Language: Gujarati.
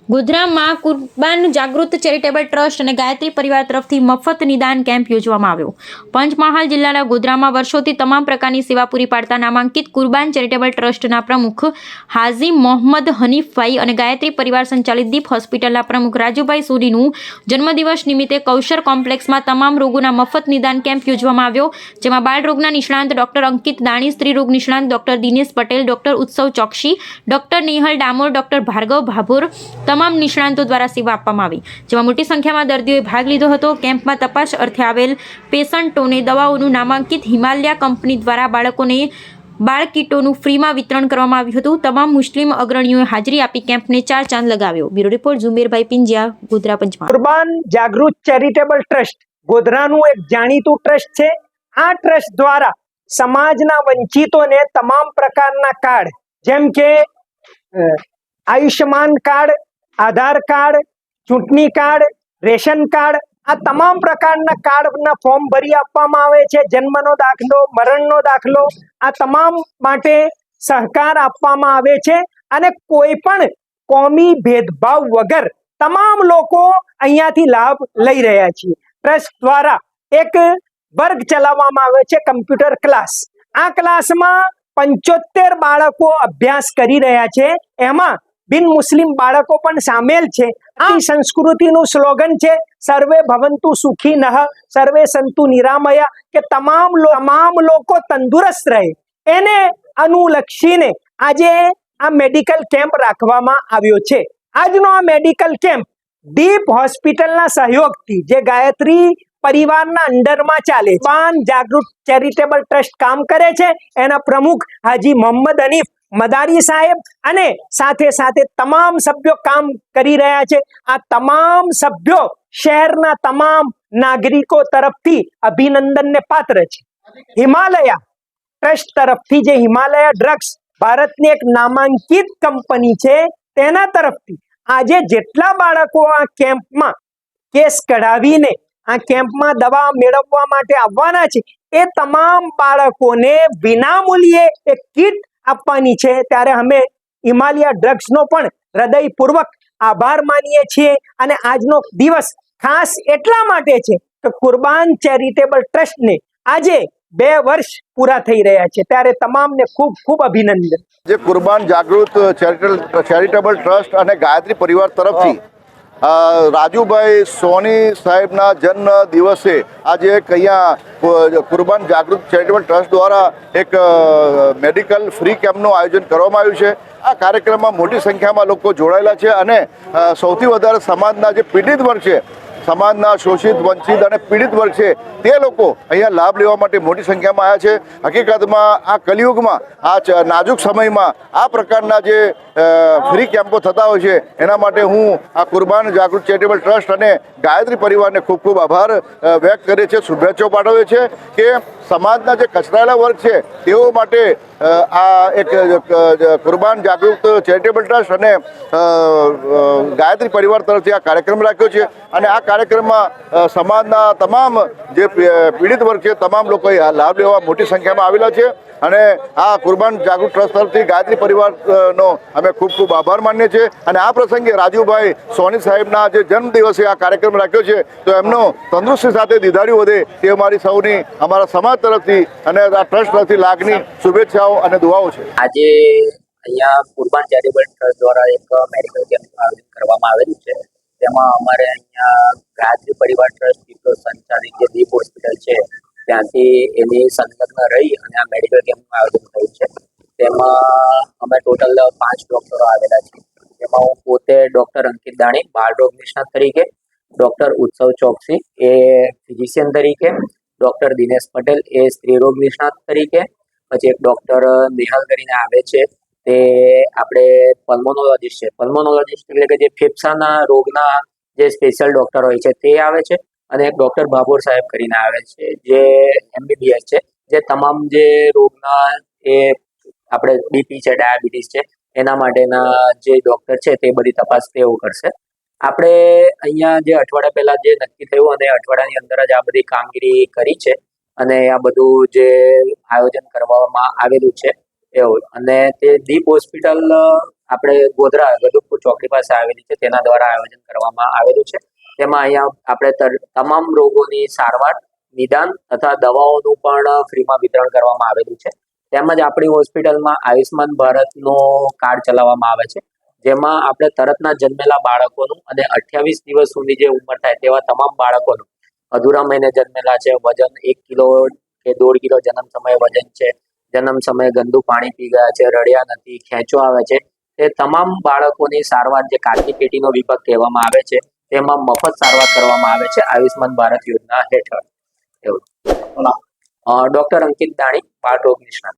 ગોધરામાં કુરબાન જાગૃત ચેરિટેબલ ટ્રસ્ટ અને ગાયત્રી પરિવાર તરફથી મફત નિદાન કેમ્પ યોજવામાં આવ્યો. પંચમહાલ જિલ્લાના ગોધરામાં વર્ષોથી તમામ પ્રકારની સેવા પૂરી પાડતા નામાંકિત કુરબાન ચેરિટેબલ ટ્રસ્ટના પ્રમુખ હાજી મોહમ્મદ હનીફભાઈ અને ગાયત્રી પરિવાર સંચાલિત દીપ હોસ્પિટલના પ્રમુખ રાજુભાઈ સોનીનું જન્મદિવસ નિમિત્તે કૌશર કોમ્પ્લેક્સમાં તમામ રોગોના મફત નિદાન કેમ્પ યોજવામાં આવ્યો, જેમાં બાળરોગના નિષ્ણાંત ડોક્ટર અંકિત દાણી, સ્ત્રીરોગ નિષ્ણાંત ડોક્ટર દિનેશ પટેલ, ડોક્ટર ઉત્સવ ચોકસી, ડોક્ટર નેહલ ડામોર, ડોક્ટર ભાર્ગવ ભાભોર તમામ નિષ્ણાંતો દ્વારા સેવા આપવામાં આવી, જેમાં મોટી સંખ્યામાં દર્દીઓએ ભાગ લીધો હતો. કેમ્પમાં તપાસ અર્થે આવેલ પેશન્ટોને દવાઓનું નામાંકિત હિમાલયા કંપની દ્વારા બાળકોને બાળ કીટોનું ફ્રીમાં વિતરણ કરવામાં આવ્યું હતું. તમામ મુસ્લિમ અગ્રણીઓએ હાજરી આપી કેમ્પને 4 ચાંદ લગાવ્યો. Bureau report Zumberbhai Pinjiya, Godhra, Panchmahal. Kurban Jagrut charitable trust ગોધરાનું એક જાણીતું ટ્રસ્ટ છે. આ ટ્રસ્ટ દ્વારા સમાજના વંચિતોને તમામ પ્રકારના કાર્ડ, જેમ કે આયુષ્યમાન કાર્ડ, આધાર કાર્ડ, ચૂંટણી કાર્ડ, રેશન કાર્ડ, આ તમામ પ્રકારના કાર્ડના ફોર્મ ભરી આપવામાં આવે છે. જન્મનો દાખલો, મરણનો દાખલો, આ તમામ માટે સહકાર આપવામાં આવે છે અને કોઈ પણ કોમી ભેદભાવ વગર તમામ લોકો અહીંયાથી લાભ લઈ રહ્યા છીએ. ટ્રસ્ટ દ્વારા એક વર્ગ ચલાવવામાં આવે છે, કમ્પ્યુટર ક્લાસ. આ ક્લાસમાં 75 બાળકો અભ્યાસ કરી રહ્યા છે. એમાં બિન મુસ્લિમ બાળકો પણ સામેલ છે. આ સંસ્કૃતિનું સ્લોગન છે સર્વે ભવંતુ સુખી નઃ સર્વે સંતુ નિરામયા, કે તમામ લોકો તંદુરસ્ત રહે. એને અનુલક્ષીને આજે આ મેડિકલ કેમ્પ રાખવામાં આવ્યો છે. આજનો આ મેડિકલ કેમ્પ દીપ હોસ્પિટલના સહયોગથી, જે ગાયત્રી પરિવારના અંડરમાં ચાલે, કુરબાન જાગૃત ચેરિટેબલ ટ્રસ્ટ કામ કરે છે, એના પ્રમુખ હાજી મોહમ્મદ હનીફ મદારી સાહેબ અને સાથે સાથે તમામ સભ્યો કામ કરી રહ્યા છે. આ તમામ સભ્યો શહેરના તમામ નાગરિકો તરફથી અભિનંદનને પાત્ર છે. હિમાલયા ટ્રસ્ટ તરફથી, જે હિમાલયા ડ્રગ્સ ભારતની એક નામાંકિત કંપની છે, તેના તરફથી આજે જેટલા બાળકો આ કેમ્પમાં કેસ કઢાવીને આ કેમ્પમાં દવા મેળવવા માટે આવવાના છે, એ તમામ બાળકોને વિનામૂલ્યે એક કીટ આપવાની છે. ત્યારે અમે હિમાલયા ડ્રગ્સનો પણ હૃદયપૂર્વક આભાર માનીએ છીએ. અને આજનો દિવસ ખાસ એટલા માટે છે કે કુરબાન ચેરિટેબલ ટ્રસ્ટને આજે 2 વર્ષ પૂરા થઈ રહ્યા છે, ત્યારે તમામને ખૂબ ખૂબ અભિનંદન. જે કુરબાન જાગૃત ચેરિટેબલ ટ્રસ્ટ અને ગાયત્રી પરિવાર તરફથી રાજુભાઈ સોની સાહેબના જન્મ દિવસે આજે એક અહીંયા કુરબાન જાગૃત ચેરિટેબલ ટ્રસ્ટ દ્વારા એક મેડિકલ ફ્રી કેમ્પનું આયોજન કરવામાં આવ્યું છે. આ કાર્યક્રમમાં મોટી સંખ્યામાં લોકો જોડાયેલા છે અને સૌથી વધારે સમાજના જે પીડિત વર્ગ છે, સમાજના શોષિત, વંચિત અને પીડિત વર્ગ છે, તે લોકો અહીંયા લાભ લેવા માટે મોટી સંખ્યામાં આવ્યા છે. હકીકતમાં આ કલિયુગમાં, આ નાજુક સમયમાં આ પ્રકારના જે ફ્રી કેમ્પો થતા હોય છે, એના માટે હું આ કુરબાન જાગૃત ચેરિટેબલ ટ્રસ્ટ અને ગાયત્રી પરિવારને ખૂબ ખૂબ આભાર વ્યક્ત કરે છે, શુભેચ્છાઓ પાઠવે છે કે સમાજના જે કચરાયેલા વર્ગ છે તેઓ માટે આ એક કુરબાન જાગૃત ચેરિટેબલ ટ્રસ્ટ અને ગાયત્રી પરિવાર તરફથી આ કાર્યક્રમ રાખ્યો છે. અને આ કાર્યક્રમમાં સમાજના તમામ જે પીડિત વર્ગ છે, તમામ લોકોએ લાભ લેવા મોટી સંખ્યામાં આવેલા છે. અને આ કુરબાન જાગૃત ટ્રસ્ટ તરફથી ગાયત્રી પરિવારનો અમે ખૂબ ખૂબ આભાર માનીએ છીએ. અને આ પ્રસંગે રાજુભાઈ સોની સાહેબના જે જન્મદિવસે આ કાર્યક્રમ રાખ્યો છે, તો એમનો તંદુરસ્તી સાથે દીધારી વધે તે અમારી સૌની, અમારા સમાજ તરફથી અને આ ટ્રસ્ટ તરફથી લાગણી, શુભેચ્છાઓ અને દુઆઓ છે. આજે અહીંયા કુરબાન ચેરિટેબલ ટ્રસ્ટ દ્વારા એક મેડિકલ કેમ્પનું આયોજન કરવામાં આવેલું છે. તેમાં અમારે અહીંયા ગાયત્રી પરિવાર ટ્રસ્ટ સંચાલિત જે દીપ હોસ્પિટલ છે, ત્યાંથી એની સંલગ્ન રહી અને આ મેડિકલ કેમ્પનું આયોજન થયું છે. તેમાં અમે ટોટલ 5 ડૉક્ટરો આવેલા છીએ. તેમાં હું પોતે ડૉક્ટર અંકિત દાણી, બાળરોગ નિષ્ણાત તરીકે, ડૉક્ટર ઉત્સવ ચોકસી એ ફિઝિશિયન તરીકે, ડૉક્ટર દિનેશ પટેલ એ સ્ત્રીરોગ નિષ્ણાત તરીકે, પછી એક ડૉક્ટર નેહલ કરીને આવે છે, તે આપણે પલ્મોનોલોજીસ્ટ છે. પલ્મોનોલોજીસ્ટ એટલે કે જે ફેફસાના રોગના જે સ્પેશિયલ ડૉક્ટર હોય છે તે આવે છે. અને એક ડૉક્ટર ભાભોર સાહેબ કરીને આવે છે, જે MBBS છે, જે તમામ જે રોગના, એ આપણે BP છે, ડાયાબિટીસ છે, એના માટેના જે ડૉક્ટર છે તે બધી તપાસ તેઓ કરશે. આપણે અહીંયા જે અઠવાડિયા પહેલાં જે નક્કી થયું અને અઠવાડિયાની અંદર જ આ બધી કામગીરી કરી છે અને આ બધું જે આયોજન કરવામાં આવેલું છે, એવું. અને તે દીપ હોસ્પિટલ આપણે ગોધરા ગદુપુર ચોકડી પાસે આવેલી છે, તેના દ્વારા આયોજન કરવામાં આવેલું છે. તેમાં અહીંયા આપણે તમામ રોગોની સારવાર, નિદાન તથા દવાઓનું પણ ફ્રીમાં વિતરણ કરવામાં આવેલું છે. તેમજ આપણી હોસ્પિટલમાં આયુષ્માન ભારતનું કાર્ડ ચલાવવામાં આવે છે, જેમાં આપણે તરતના જન્મેલા બાળકોનું અને 28 દિવસ સુધી જે ઉંમર થાય તેવા તમામ બાળકોનું, અધૂરા મહિને જન્મેલા છે, વજન 1 કિલો કે 1.5 કિલો જન્મ સમયે વજન છે, જન્મ સમયે ગંદુ પાણી પી ગયા છે, રડ્યા નથી, ખેંચો આવે છે, તે તમામ બાળકોની સારવાર જે કાચની પેટીનો વિભાગ કહેવામાં આવે છે, તેમાં મફત સારવાર કરવામાં આવે છે આયુષ્માન ભારત યોજના હેઠળ. એવું. ડૉક્ટર અંકિત દાણી, બાળ રોગ નિષ્ણાત.